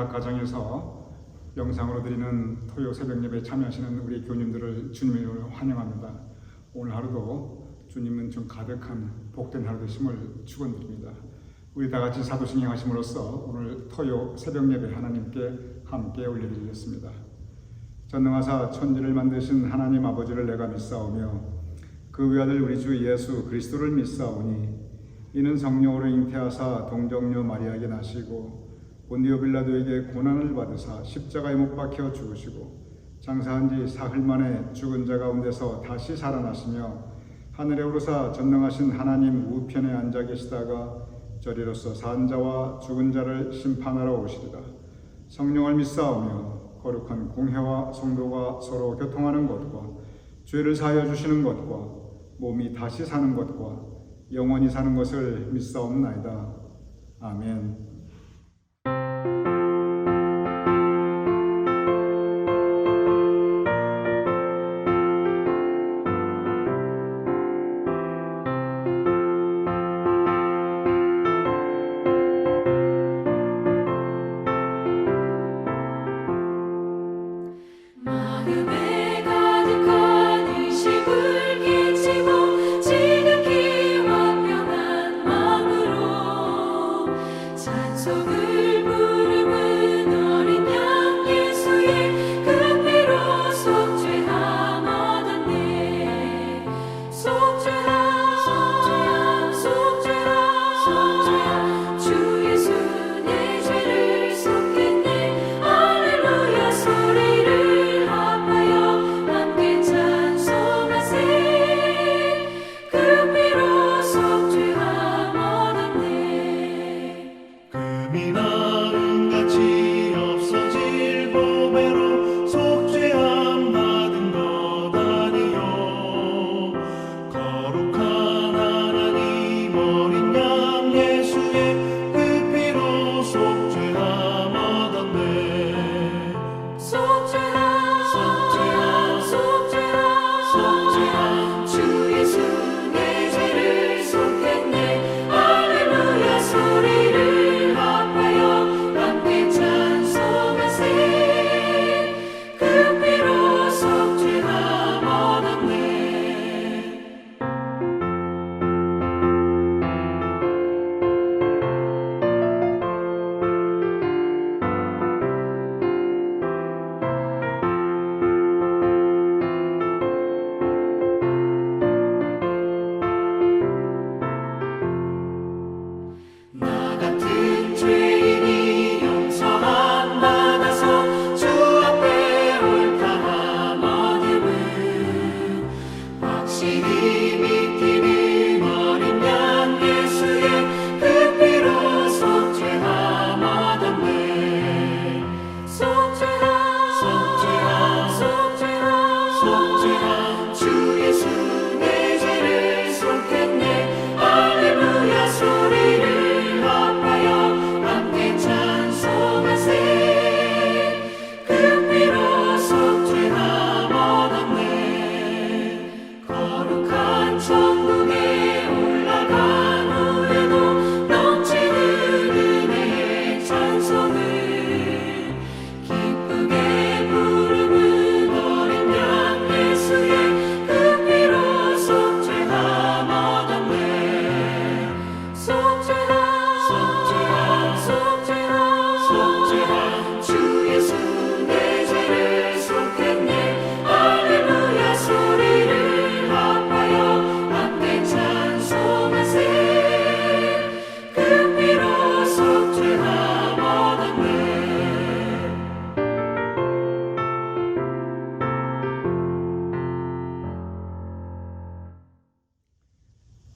각 가정에서 영상으로 드리는 토요 새벽 예배에 참여하시는 우리 교우님들을 주님의 이름으로 환영합니다. 오늘 하루도 주님은 좀 가득한 복된 하루 되심을 축원드립니다. 우리 다 같이 사도신경 하심으로써 오늘 토요 새벽 예배 하나님께 함께 올려드리겠습니다. 전능하사 천지를 만드신 하나님 아버지를 내가 믿사오며 그 외아들 우리 주 예수 그리스도를 믿사오니 이는 성령으로 잉태하사 동정녀 마리아에게 나시고 본디오 빌라도에게 고난을 받으사 십자가에 못 박혀 죽으시고 장사한 지 사흘 만에 죽은 자 가운데서 다시 살아나시며 하늘에 오르사 전능하신 하나님 우편에 앉아 계시다가 저리로서 산 자와 죽은 자를 심판하러 오시리라. 성령을 믿사오며 거룩한 공회와 성도가 서로 교통하는 것과 죄를 사하여 주시는 것과 몸이 다시 사는 것과 영원히 사는 것을 믿사옵나이다. 아멘.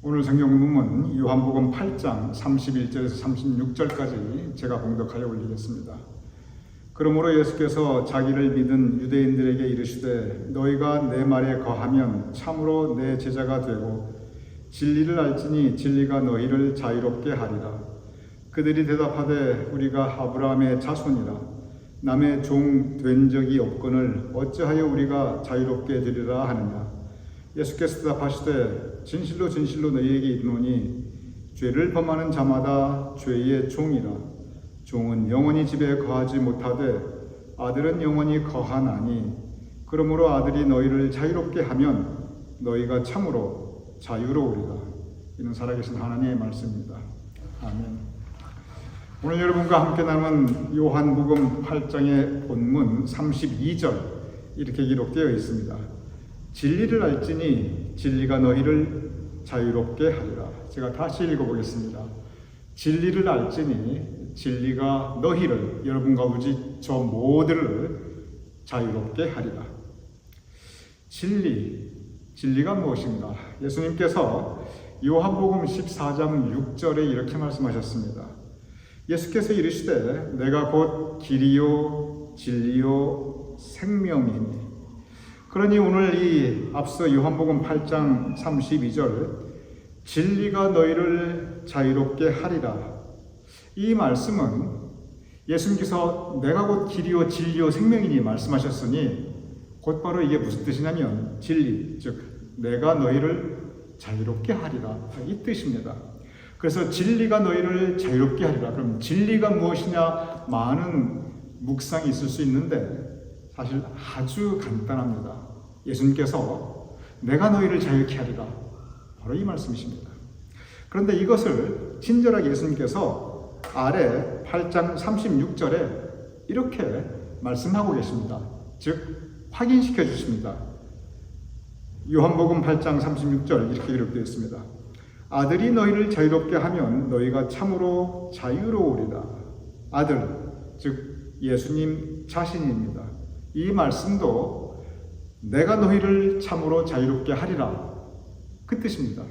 오늘 성경 본문 요한복음 8장 31절에서 36절까지 제가 봉독하여 올리겠습니다. 그러므로 예수께서 자기를 믿은 유대인들에게 이르시되 너희가 내 말에 거하면 참으로 내 제자가 되고 진리를 알지니 진리가 너희를 자유롭게 하리라. 그들이 대답하되 우리가 아브라함의 자손이라 남의 종 된 적이 없거늘 어찌하여 우리가 자유롭게 되리라 하느냐. 예수께서 대답하시되 진실로 진실로 너희에게 이르노니 죄를 범하는 자마다 죄의 종이라. 종은 영원히 집에 거하지 못하되 아들은 영원히 거하나니 그러므로 아들이 너희를 자유롭게 하면 너희가 참으로 자유로우리라. 이는 살아계신 하나님의 말씀입니다. 아멘. 오늘 여러분과 함께 나눈 요한복음 8장의 본문 32절 이렇게 기록되어 있습니다. 진리를 알지니 진리가 너희를 자유롭게 하리라. 제가 다시 읽어보겠습니다. 진리를 알지니 진리가 너희를, 여러분과 우리 저 모두를 자유롭게 하리라. 진리가 무엇인가? 예수님께서 요한복음 14장 6절에 이렇게 말씀하셨습니다. 예수께서 이르시되 내가 곧 길이요 진리요 생명이니. 그러니 오늘 이 앞서 요한복음 8장 32절 진리가 너희를 자유롭게 하리라. 이 말씀은 예수님께서 내가 곧 길이요 진리요 생명이니 말씀하셨으니 곧바로 이게 무슨 뜻이냐면 진리, 즉 내가 너희를 자유롭게 하리라, 이 뜻입니다. 그래서 진리가 너희를 자유롭게 하리라. 그럼 진리가 무엇이냐? 많은 묵상이 있을 수 있는데 사실 아주 간단합니다. 예수님께서 내가 너희를 자유케 하리라, 바로 이 말씀이십니다. 그런데 이것을 친절하게 예수님께서 아래 8장 36절에 이렇게 말씀하고 계십니다. 즉 확인시켜 주십니다. 요한복음 8장 36절 이렇게 기록되어 있습니다. 아들이 너희를 자유롭게 하면 너희가 참으로 자유로우리라. 아들, 즉 예수님 자신입니다. 이 말씀도 내가 너희를 참으로 자유롭게 하리라, 그 뜻입니다.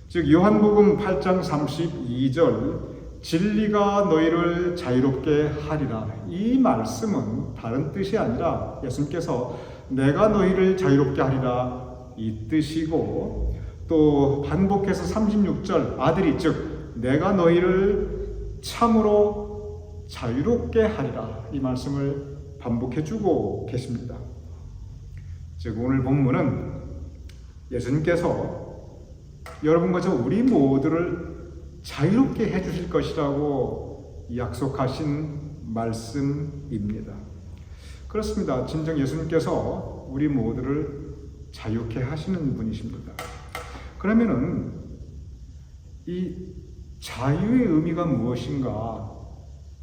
즉 요한복음 8장 32절 진리가 너희를 자유롭게 하리라, 이 말씀은 다른 뜻이 아니라 예수님께서 내가 너희를 자유롭게 하리라, 이 뜻이고, 또 반복해서 36절 아들이, 즉 내가 너희를 참으로 자유롭게 하리라, 이 말씀을 반복해주고 계십니다. 즉 오늘 본문은 예수님께서 여러분과 저 우리 모두를 자유롭게 해주실 것이라고 약속하신 말씀입니다. 그렇습니다. 진정 예수님께서 우리 모두를 자유케 하시는 분이십니다. 그러면은 이 자유의 의미가 무엇인가?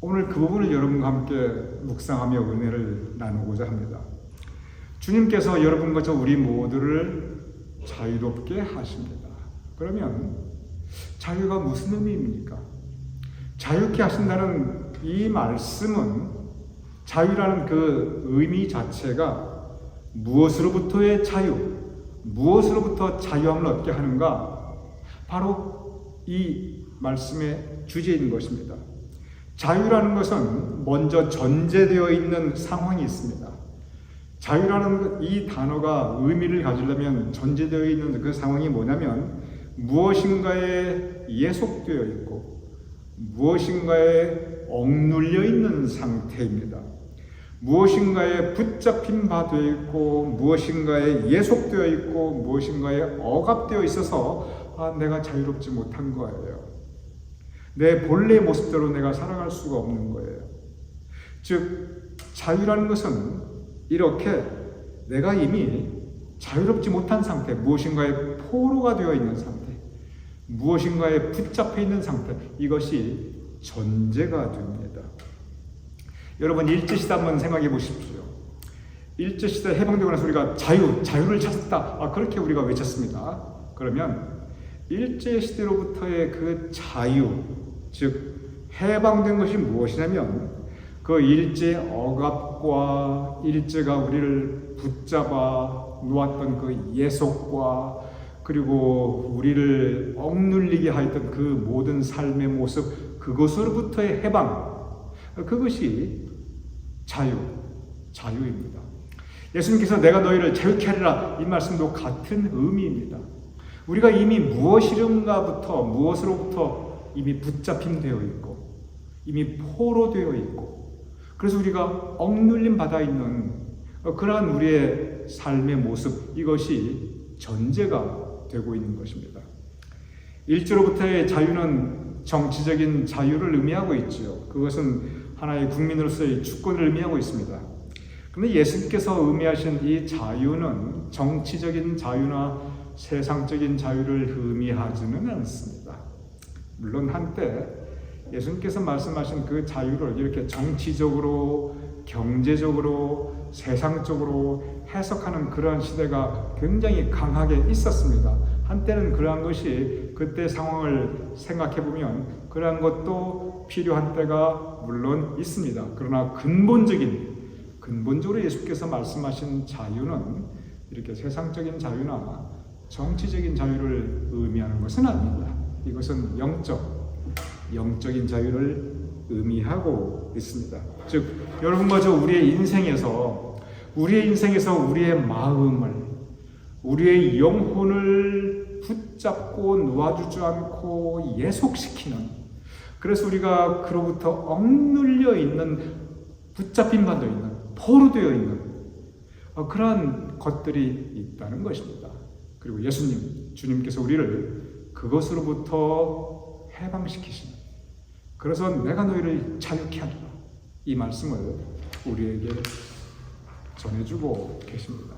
오늘 그 부분을 여러분과 함께 묵상하며 은혜를 나누고자 합니다. 주님께서 여러분과 저 우리 모두를 자유롭게 하십니다. 그러면 자유가 무슨 의미입니까? 자유케 하신다는 이 말씀은, 자유라는 그 의미 자체가 무엇으로부터의 자유, 무엇으로부터 자유함을 얻게 하는가? 바로 이 말씀의 주제인 것입니다. 자유라는 것은 먼저 전제되어 있는 상황이 있습니다. 자유라는 이 단어가 의미를 가지려면 전제되어 있는 그 상황이 뭐냐면 무엇인가에 예속되어 있고 무엇인가에 억눌려 있는 상태입니다. 무엇인가에 붙잡힌 바 되어 있고 무엇인가에 예속되어 있고 무엇인가에 억압되어 있어서 내가 자유롭지 못한 거예요. 내 본래의 모습대로 내가 살아갈 수가 없는 거예요. 즉 자유라는 것은 이렇게 내가 이미 자유롭지 못한 상태, 무엇인가에 포로가 되어 있는 상태, 무엇인가에 붙잡혀 있는 상태, 이것이 전제가 됩니다. 여러분 일제시대 한번 생각해 보십시오. 일제시대 해방되고 나서 우리가 자유를 찾았다, 그렇게 우리가 외쳤습니다. 그러면 일제시대로부터의 그 자유, 즉 해방된 것이 무엇이냐면 그 일제 억압과 일제가 우리를 붙잡아 놓았던 그 예속과 그리고 우리를 억눌리게 하였던 그 모든 삶의 모습, 그것으로부터의 해방, 그것이 자유입니다. 예수님께서 내가 너희를 자유케 하리라, 이 말씀도 같은 의미입니다. 우리가 이미 무엇이든가부터 무엇으로부터 이미 붙잡힘되어 있고 이미 포로되어 있고, 그래서 우리가 억눌림 받아 있는 그러한 우리의 삶의 모습, 이것이 전제가 되고 있는 것입니다. 일제로부터의 자유는 정치적인 자유를 의미하고 있지요. 그것은 하나의 국민으로서의 주권을 의미하고 있습니다. 그런데 예수님께서 의미하신 이 자유는 정치적인 자유나 세상적인 자유를 의미하지는 않습니다. 물론 한때 예수님께서 말씀하신 그 자유를 이렇게 정치적으로, 경제적으로, 세상적으로 해석하는 그러한 시대가 굉장히 강하게 있었습니다. 한때는 그러한 것이 그때 상황을 생각해 보면 그러한 것도 필요한 때가 물론 있습니다. 그러나 근본적으로 예수께서 말씀하신 자유는 이렇게 세상적인 자유나 정치적인 자유를 의미하는 것은 아닙니다. 이것은 영적인 자유를 의미하고 있습니다. 즉, 여러분과 저 우리의 인생에서 우리의 마음을, 우리의 영혼을 붙잡고 놓아주지 않고 예속시키는, 그래서 우리가 그로부터 억눌려 있는, 붙잡힌 바도 있는, 포로되어 있는 그러한 것들이 있다는 것입니다. 그리고 주님께서 우리를 그것으로부터 해방시키시는, 그래서 내가 너희를 자유케 하리라, 이 말씀을 우리에게 전해주고 계십니다.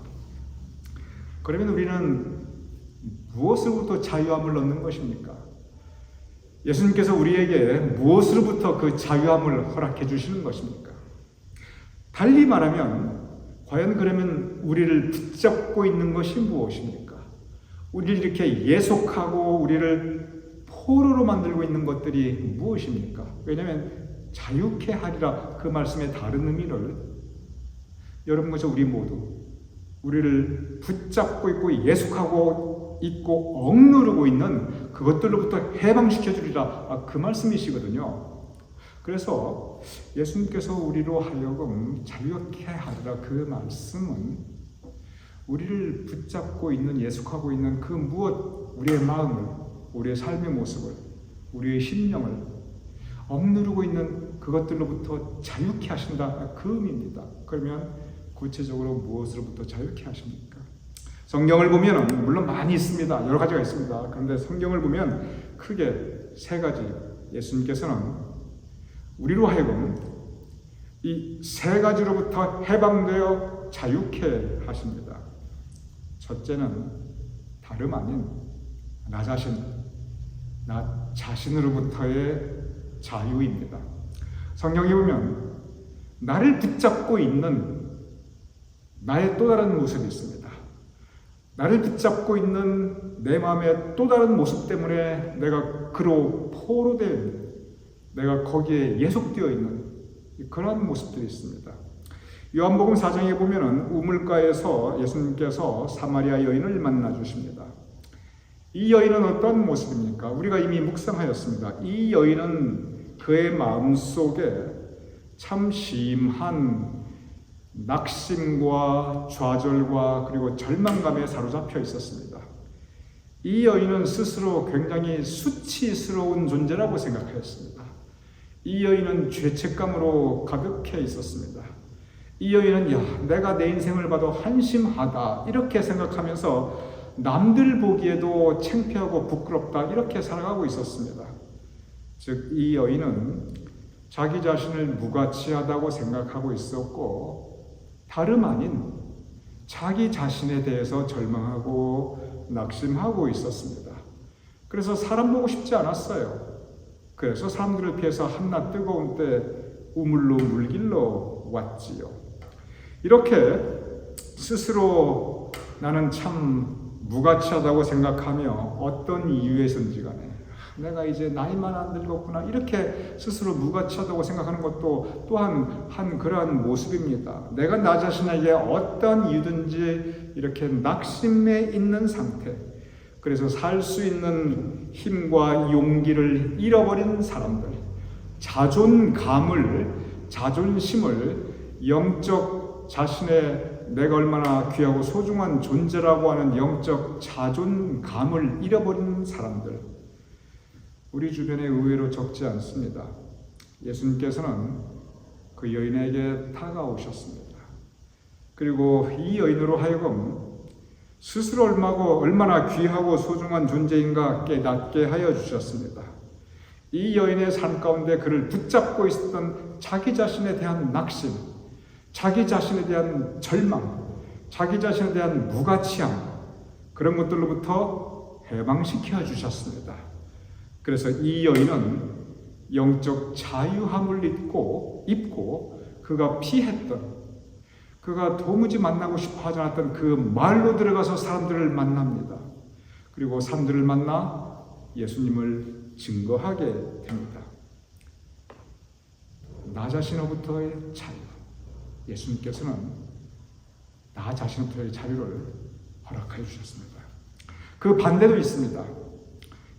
그러면 우리는 무엇으로부터 자유함을 얻는 것입니까? 예수님께서 우리에게 무엇으로부터 그 자유함을 허락해 주시는 것입니까? 달리 말하면 과연 그러면 우리를 붙잡고 있는 것이 무엇입니까? 우리를 이렇게 예속하고 우리를 포로로 만들고 있는 것들이 무엇입니까? 왜냐하면 자유케 하리라, 그 말씀의 다른 의미를 여러분과 우리 모두 우리를 붙잡고 있고 예속하고 있고 억누르고 있는 그것들로부터 해방시켜 주리라, 그 말씀이시거든요. 그래서 예수님께서 우리로 하여금 자유케 하리라, 그 말씀은 우리를 붙잡고 있는, 예속하고 있는 그 무엇, 우리의 마음을, 우리의 삶의 모습을, 우리의 심령을 억누르고 있는 그것들로부터 자유케 하신다, 그 의미입니다. 그러면 구체적으로 무엇으로부터 자유케 하십니까? 성경을 보면 물론 많이 있습니다. 여러 가지가 있습니다. 그런데 성경을 보면 크게 세 가지, 예수님께서는 우리로 하여금 이 세 가지로부터 해방되어 자유케 하십니다. 첫째는 다름 아닌 나 자신으로부터의 자유입니다. 성경에 보면 나를 붙잡고 있는 나의 또 다른 모습이 있습니다. 나를 붙잡고 있는 내 마음의 또 다른 모습 때문에 내가 그로 포로되어 있는, 내가 거기에 예속되어 있는 그런 모습들이 있습니다. 요한복음 4장에 보면은 우물가에서 예수님께서 사마리아 여인을 만나 주십니다. 이 여인은 어떤 모습입니까? 우리가 이미 묵상하였습니다. 이 여인은 그의 마음속에 참 심한 낙심과 좌절과 그리고 절망감에 사로잡혀 있었습니다. 이 여인은 스스로 굉장히 수치스러운 존재라고 생각하였습니다. 이 여인은 죄책감으로 가득해 있었습니다. 이 여인은 내가 내 인생을 봐도 한심하다 이렇게 생각하면서 남들 보기에도 창피하고 부끄럽다 이렇게 살아가고 있었습니다. 즉, 이 여인은 자기 자신을 무가치하다고 생각하고 있었고 다름 아닌 자기 자신에 대해서 절망하고 낙심하고 있었습니다. 그래서 사람 보고 싶지 않았어요. 그래서 사람들을 피해서 한낮 뜨거운 때 우물로 물길로 왔지요. 이렇게 스스로 나는 참 무가치하다고 생각하며 어떤 이유에선지 간에 내가 이제 나이만 안 들었구나 이렇게 스스로 무가치하다고 생각하는 것도 또한 한 그러한 모습입니다. 내가 나 자신에게 어떤 이유든지 이렇게 낙심해 있는 상태, 그래서 살 수 있는 힘과 용기를 잃어버린 사람들, 자존심을, 영적 자신의 내가 얼마나 귀하고 소중한 존재라고 하는 영적 자존감을 잃어버린 사람들, 우리 주변에 의외로 적지 않습니다. 예수님께서는 그 여인에게 다가오셨습니다. 그리고 이 여인으로 하여금 스스로 얼마나 귀하고 소중한 존재인가 깨닫게 하여 주셨습니다. 이 여인의 삶 가운데 그를 붙잡고 있었던 자기 자신에 대한 낙심, 자기 자신에 대한 절망, 자기 자신에 대한 무가치함, 그런 것들로부터 해방시켜 주셨습니다. 그래서 이 여인은 영적 자유함을 입고 그가 피했던, 그가 도무지 만나고 싶어 하지 않았던 그 마을로 들어가서 사람들을 만납니다. 그리고 사람들을 만나 예수님을 증거하게 됩니다. 나 자신으로부터의 자유. 예수님께서는 나 자신으로부터의 자유를 허락해 주셨습니다. 그 반대도 있습니다.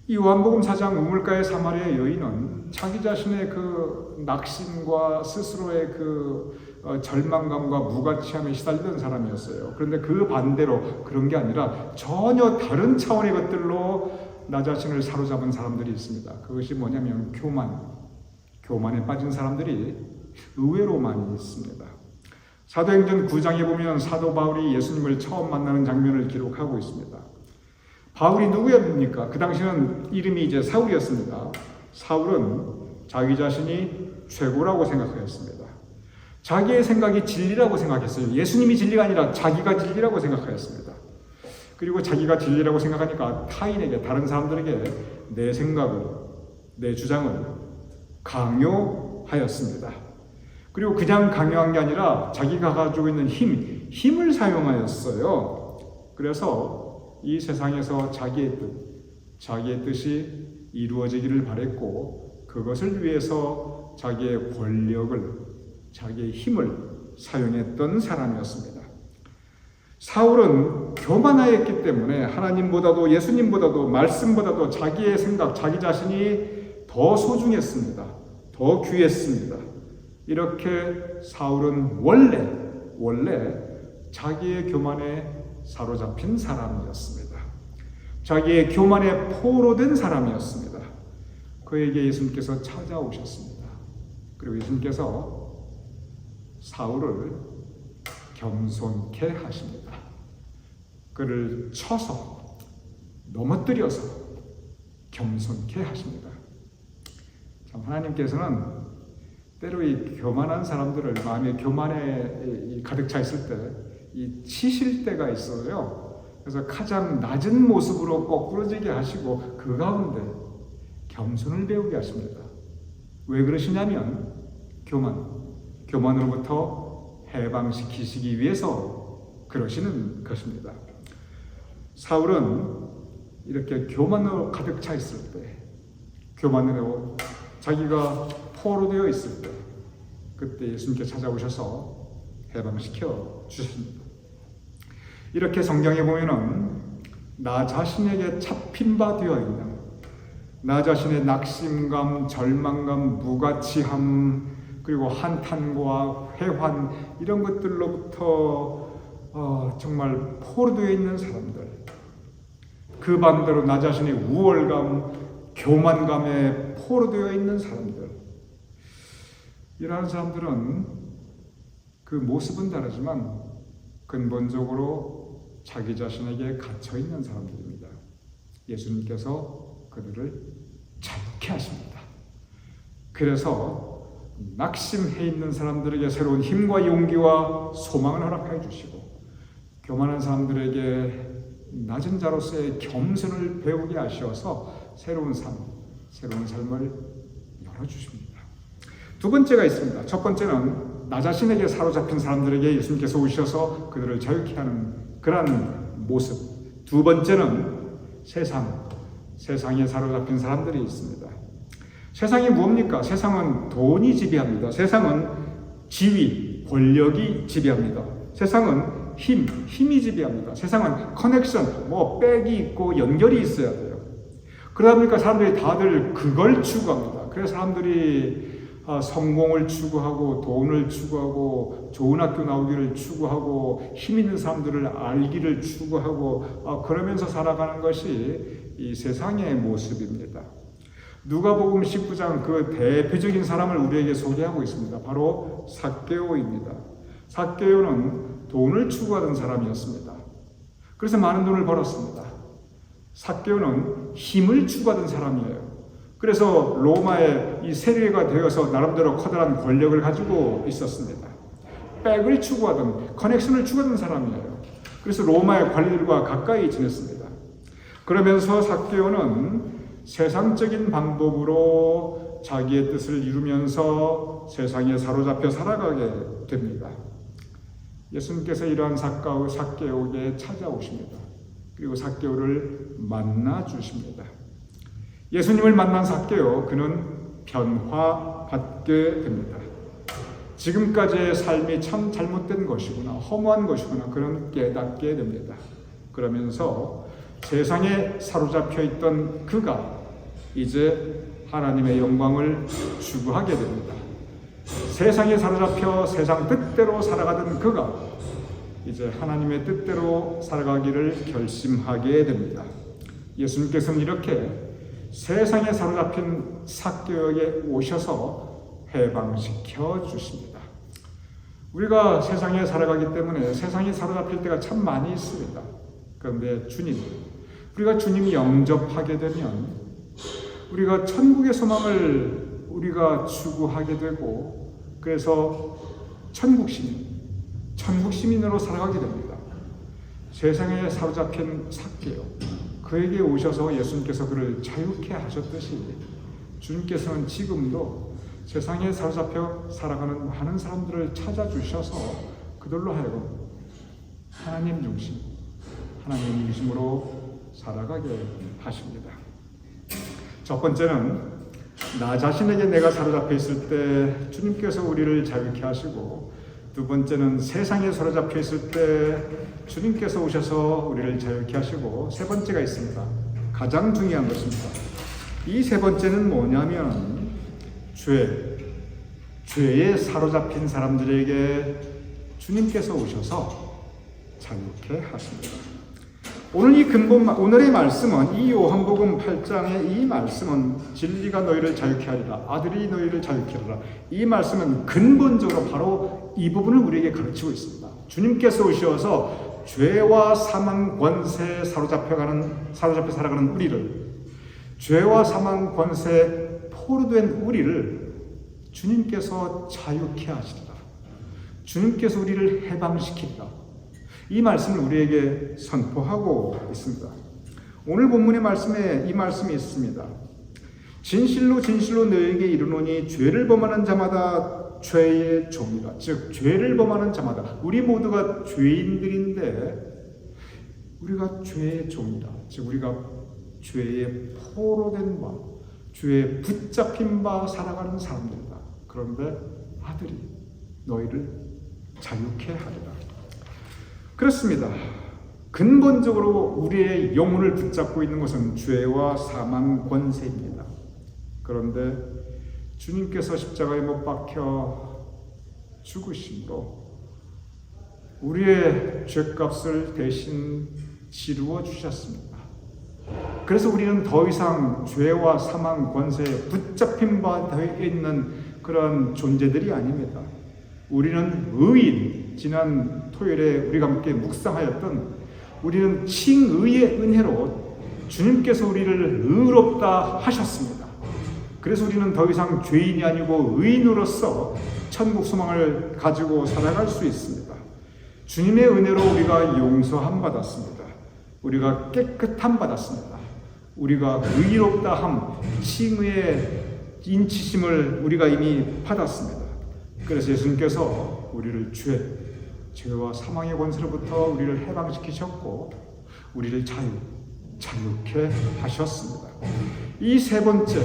이 요한복음 4장 우물가의 사마리아 여인은 자기 자신의 그 낙심과 스스로의 그 절망감과 무가치함에 시달리던 사람이었어요. 그런데 그 반대로 그런 게 아니라 전혀 다른 차원의 것들로 나 자신을 사로잡은 사람들이 있습니다. 그것이 뭐냐면 교만에 빠진 사람들이 의외로 많이 있습니다. 사도행전 9장에 보면 사도 바울이 예수님을 처음 만나는 장면을 기록하고 있습니다. 바울이 누구였습니까? 그 당시는 이름이 이제 사울이었습니다. 사울은 자기 자신이 최고라고 생각하였습니다. 자기의 생각이 진리라고 생각했어요. 예수님이 진리가 아니라 자기가 진리라고 생각하였습니다. 그리고 자기가 진리라고 생각하니까 타인에게, 다른 사람들에게 내 생각을, 내 주장을 강요하였습니다. 그리고 그냥 강요한 게 아니라 자기가 가지고 있는 힘을 사용하였어요. 그래서 이 세상에서 자기의 뜻이 이루어지기를 바랬고, 그것을 위해서 자기의 권력을, 자기의 힘을 사용했던 사람이었습니다. 사울은 교만하였기 때문에 하나님보다도 예수님보다도 말씀보다도 자기의 생각, 자기 자신이 더 소중했습니다. 더 귀했습니다. 이렇게 사울은 원래 자기의 교만에 사로잡힌 사람이었습니다. 자기의 교만에 포로된 사람이었습니다. 그에게 예수님께서 찾아오셨습니다. 그리고 예수님께서 사울을 겸손케 하십니다. 그를 쳐서, 넘어뜨려서 겸손케 하십니다. 참, 하나님께서는 때로 이 교만한 사람들을, 마음에 교만에 가득 차 있을 때 이 치실 때가 있어요. 그래서 가장 낮은 모습으로 거꾸러지게 하시고 그 가운데 겸손을 배우게 하십니다. 왜 그러시냐면 교만으로부터 해방시키시기 위해서 그러시는 것입니다. 사울은 이렇게 교만으로 가득 차 있을 때, 교만으로 자기가 포로되어 있을 때, 그때 예수님께 찾아오셔서 해방시켜 주십니다. 이렇게 성경에 보면은 나 자신에게 잡힌 바 되어 있는, 나 자신의 낙심감, 절망감, 무가치함, 그리고 한탄과 회환, 이런 것들로부터 정말 포로되어 있는 사람들, 그 반대로 나 자신의 우월감, 교만감에 포로되어 있는 사람들, 이러한 사람들은 그 모습은 다르지만 근본적으로 자기 자신에게 갇혀 있는 사람들입니다. 예수님께서 그들을 자유케 하십니다. 그래서 낙심해 있는 사람들에게 새로운 힘과 용기와 소망을 허락해 주시고, 교만한 사람들에게 낮은 자로서의 겸손을 배우게 하셔서 새로운 삶을 열어주십니다. 두 번째가 있습니다. 첫 번째는 나 자신에게 사로잡힌 사람들에게 예수님께서 오셔서 그들을 자유케 하는 그러한 모습. 두 번째는 세상에 사로잡힌 사람들이 있습니다. 세상이 무엇입니까? 세상은 돈이 지배합니다. 세상은 지위, 권력이 지배합니다. 세상은 힘이 지배합니다. 세상은 커넥션, 백이 있고 연결이 있어야 돼요. 그러다 보니까 사람들이 다들 그걸 추구합니다. 그래서 사람들이 성공을 추구하고, 돈을 추구하고, 좋은 학교 나오기를 추구하고, 힘 있는 사람들을 알기를 추구하고, 그러면서 살아가는 것이 이 세상의 모습입니다. 누가복음 19장 그 대표적인 사람을 우리에게 소개하고 있습니다. 바로 삭개오입니다. 삭개오는 돈을 추구하던 사람이었습니다. 그래서 많은 돈을 벌었습니다. 삭개오는 힘을 추구하던 사람이에요. 그래서 로마의 이 세리가 되어서 나름대로 커다란 권력을 가지고 있었습니다. 백을 추구하던, 커넥션을 추구하던 사람이에요. 그래서 로마의 관리들과 가까이 지냈습니다. 그러면서 삭개오는 세상적인 방법으로 자기의 뜻을 이루면서 세상에 사로잡혀 살아가게 됩니다. 예수님께서 이러한 삭개오에게 찾아오십니다. 그리고 삭개오를 만나 주십니다. 예수님을 만난 삭개오, 그는 변화받게 됩니다. 지금까지의 삶이 참 잘못된 것이구나, 허무한 것이구나, 그는 깨닫게 됩니다. 그러면서 세상에 사로잡혀 있던 그가 이제 하나님의 영광을 추구하게 됩니다. 세상에 사로잡혀 세상 뜻대로 살아가던 그가 이제 하나님의 뜻대로 살아가기를 결심하게 됩니다. 예수님께서는 이렇게 세상에 사로잡힌 삭개오에게 오셔서 해방시켜 주십니다. 우리가 세상에 살아가기 때문에 세상에 사로잡힐 때가 참 많이 있습니다. 그런데 우리가 주님 영접하게 되면 우리가 천국의 소망을 우리가 추구하게 되고, 그래서 천국 시민으로 살아가게 됩니다. 세상에 사로잡힌 삭개오, 그에게 오셔서 예수님께서 그를 자유케 하셨듯이 주님께서는 지금도 세상에 사로잡혀 살아가는 많은 사람들을 찾아주셔서 그들로 하여금 하나님 중심으로 살아가게 하십니다. 첫 번째는 나 자신에게 내가 사로잡혀 있을 때 주님께서 우리를 자유케 하시고, 두 번째는 세상에 사로잡혀 있을 때 주님께서 오셔서 우리를 자유케 하시고, 세 번째가 있습니다. 가장 중요한 것입니다. 이 세 번째는 뭐냐면 죄에 사로잡힌 사람들에게 주님께서 오셔서 자유케 하십니다. 오늘의 말씀은, 이 요한복음 8장의 이 말씀은 진리가 너희를 자유케 하리라, 아들이 너희를 자유케 하리라, 이 말씀은 근본적으로 바로 이 부분을 우리에게 가르치고 있습니다. 주님께서 오셔서 죄와 사망 권세에 사로잡혀 살아가는 우리를, 죄와 사망 권세에 포로된 우리를 주님께서 자유케 하시리라, 주님께서 우리를 해방시키리라, 이 말씀을 우리에게 선포하고 있습니다. 오늘 본문의 말씀에 이 말씀이 있습니다. 진실로 진실로 너희에게 이르노니 죄를 범하는 자마다 죄의 종이라. 즉 죄를 범하는 자마다, 우리 모두가 죄인들인데 우리가 죄의 종이라. 즉 우리가 죄에 포로된 바, 죄에 붙잡힌 바 살아가는 사람들이다. 그런데 아들이 너희를 자유케 하리라. 그렇습니다. 근본적으로 우리의 영혼을 붙잡고 있는 것은 죄와 사망 권세입니다. 그런데 주님께서 십자가에 못 박혀 죽으심으로 우리의 죄값을 대신 치루어 주셨습니다. 그래서 우리는 더 이상 죄와 사망 권세에 붙잡힌 바 되어 있는 그런 존재들이 아닙니다. 우리는 의인, 지난 토요일에 우리가 함께 묵상하였던, 우리는 칭의의 은혜로 주님께서 우리를 의롭다 하셨습니다. 그래서 우리는 더 이상 죄인이 아니고 의인으로서 천국 소망을 가지고 살아갈 수 있습니다. 주님의 은혜로 우리가 용서함 받았습니다. 우리가 깨끗함 받았습니다. 우리가 의롭다함, 칭의의 인치심을 우리가 이미 받았습니다. 그래서 예수님께서 우리를 죄와 사망의 권세로부터 우리를 해방시키셨고 우리를 자유케 하셨습니다. 이 세 번째,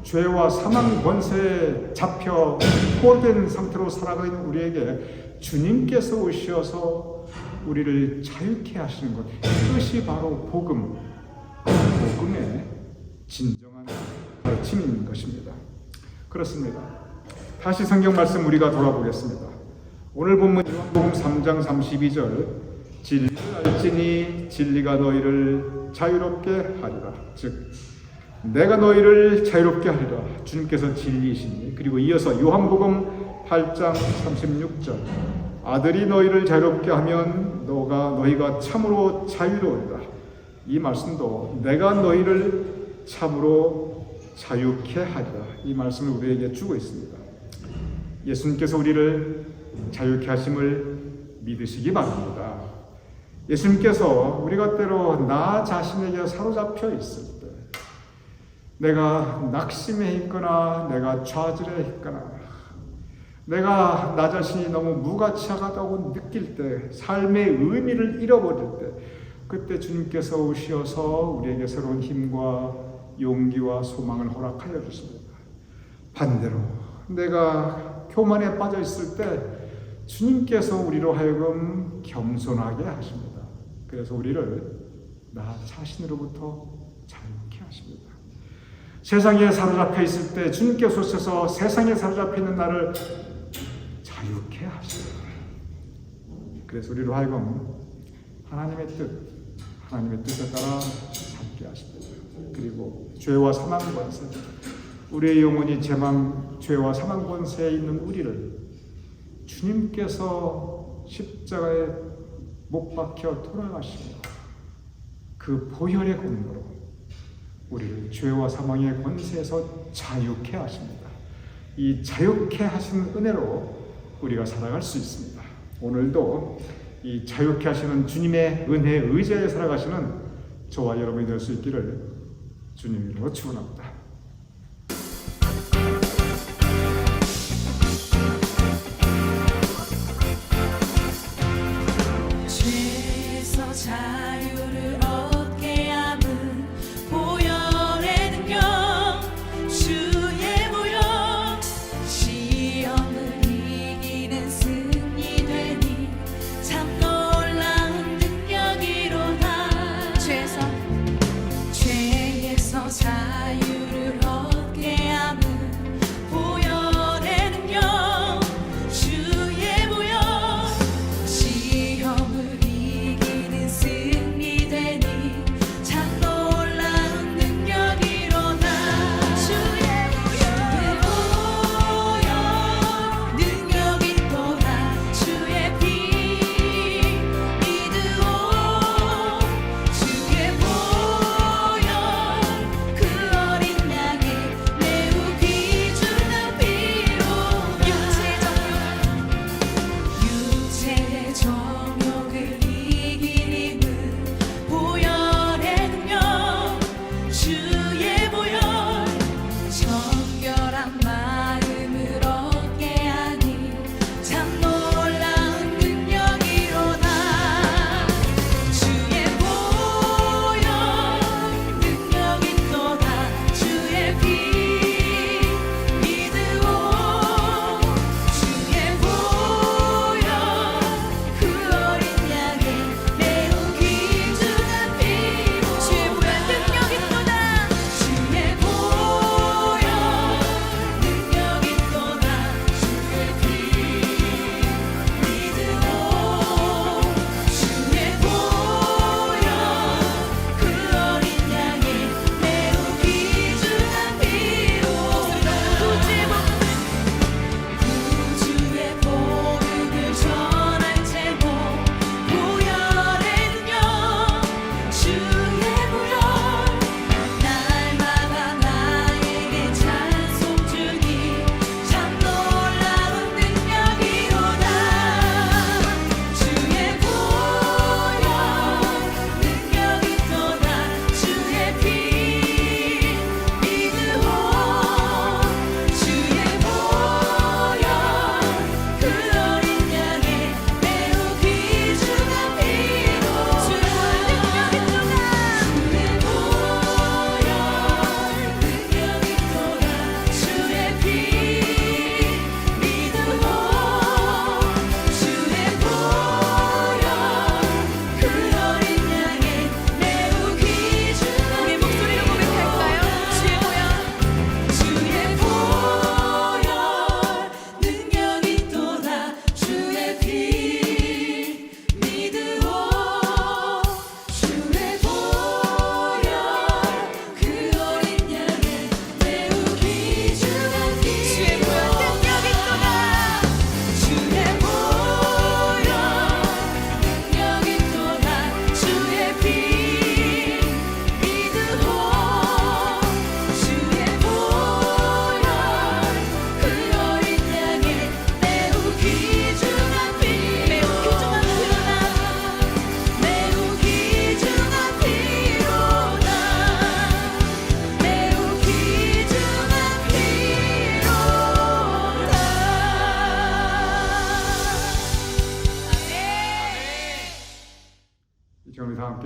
죄와 사망 권세에 잡혀 포로된 상태로 살아가는 우리에게 주님께서 오셔서 우리를 자유케 하시는 것, 이것이 바로 복음의 진정한 가르침인 것입니다. 그렇습니다. 다시 성경 말씀 우리가 돌아보겠습니다. 오늘 본문 요한복음 3장 32절, 진리를 알지니 진리가 너희를 자유롭게 하리라. 즉 내가 너희를 자유롭게 하리라. 주님께서 진리이시니. 그리고 이어서 요한복음 8장 36절, 아들이 너희를 자유롭게 하면 너희가 참으로 자유로우리라. 이 말씀도 내가 너희를 참으로 자유케 하리라. 이 말씀을 우리에게 주고 있습니다. 예수님께서 우리를 자유케 하심을 믿으시기 바랍니다. 예수님께서 우리가 때로 나 자신에게 사로잡혀 있을 때, 내가 낙심해 있거나 내가 좌절해 있거나 내가 나 자신이 너무 무가치하다고 느낄 때, 삶의 의미를 잃어버릴 때, 그때 주님께서 오셔서 우리에게 새로운 힘과 용기와 소망을 허락하여 주십니다. 반대로 내가 교만에 빠져 있을 때 주님께서 우리로 하여금 겸손하게 하십니다. 그래서 우리를 나 자신으로부터 자유케 하십니다. 세상에 사로잡혀 있을 때 주님께서 오셔서 세상에 사로잡혀 있는 나를 자유케 하십니다. 그래서 우리로 하여금 하나님의 뜻에 따라 살게 하십니다. 그리고 죄와 사망 권세, 우리의 영혼이 죄와 사망 권세에 있는 우리를 주님께서 십자가에 못 박혀 돌아가시고 그 보혈의 공로로 우리를 죄와 사망의 권세에서 자유케 하십니다. 이 자유케 하신 은혜로 우리가 살아갈 수 있습니다. 오늘도 이 자유케 하시는 주님의 은혜에 의지하여 살아가시는 저와 여러분이 될 수 있기를 주님 이름으로 축원합니다. 죄에서 자유를 얻게 함은 보혈의 능력, 주의 보혈, 시험을 이기는 승리 되니 참 놀라운 능력이로다. 죄에서 자유를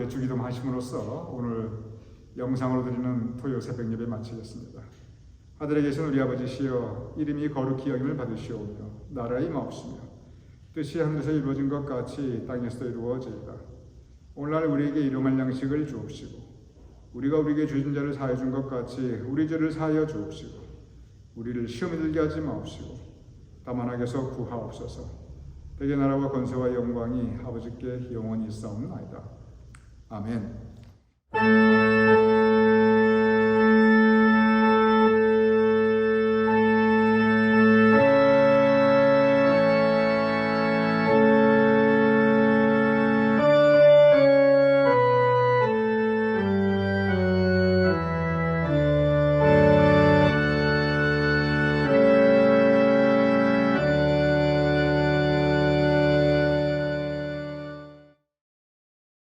주기도 하심으로써 오늘 영상으로 드리는 토요 새벽 예배 마치겠습니다. 하늘에 계신 우리 아버지시여, 이름이 거룩히 여김을 받으시오며 나라의 마옵시며 뜻이 하늘에서 이루어진 것 같이 땅에서도 이루어지이다. 오늘날 우리에게 일용할 양식을 주옵시고 우리가 우리에게 주신 자를 사하여 준 것 같이 우리 죄를 사하여 주옵시고 우리를 시험에 들게 하지 마옵시고 다만 악에서 구하옵소서. 대개 나라와 권세와 영광이 아버지께 영원히 있사옵나이다. 아멘.